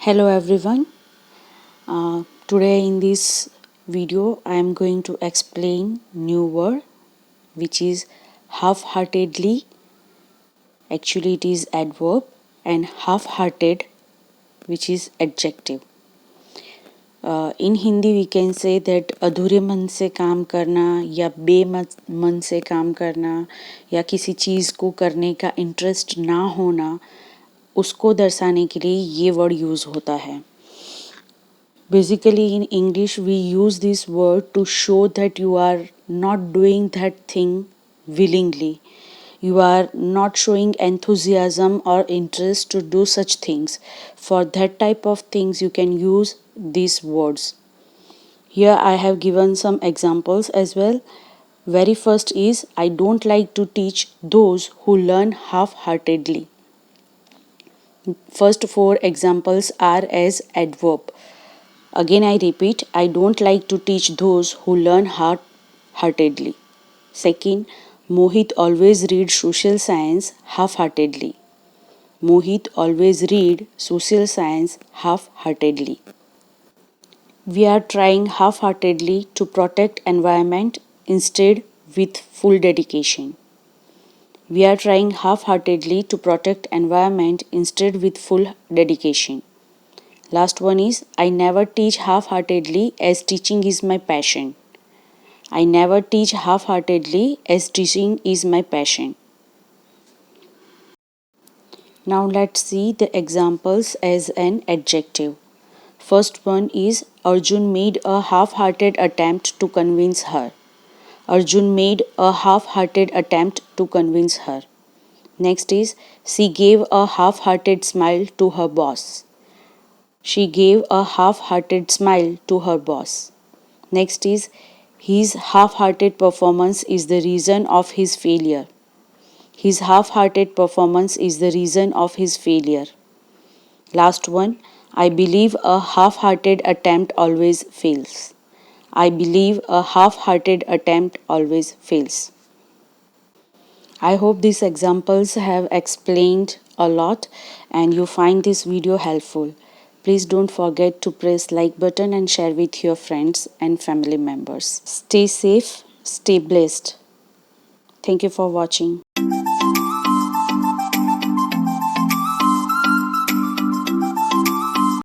Hello everyone. Today in this video I am going to explain new word which is half-heartedly. Actually it is adverb, and half-hearted which is adjective. In Hindi we can say that अधूरे मन से काम करना या बेमन से काम करना या किसी चीज़ को करने का इंटरेस्ट ना होना, उसको दर्शाने के लिए ये वर्ड यूज़ होता है. Basically, in English, we use this word to show that you are not doing that thing willingly. You are not showing enthusiasm or interest to do such things. For that type of things, you can use these words. Here, I have given some examples as well. Very first is I don't like to teach those who learn half heartedly. First four examples are as adverb. Again, I repeat, I don't like to teach those who learn half-heartedly. Second, Mohit always reads social science half-heartedly. Mohit always read social science half-heartedly. We are trying half-heartedly to protect environment instead with full dedication. We are trying half-heartedly to protect environment instead with full dedication. Last one is I never teach half-heartedly as teaching is my passion. I never teach half-heartedly as teaching is my passion. Now let's see the examples as an adjective. First one is Arjun made a half-hearted attempt to convince her. Arjun made a half-hearted attempt to convince her. Next is she gave a half-hearted smile to her boss. She gave a half-hearted smile to her boss. Next is his half-hearted performance is the reason of his failure. His half-hearted performance is the reason of his failure. Last one, I believe a half-hearted attempt always fails. I believe a half-hearted attempt always fails. I hope these examples have explained a lot and you find this video helpful. Please don't forget to press like button and share with your friends and family members. Stay safe, stay blessed. Thank you for watching.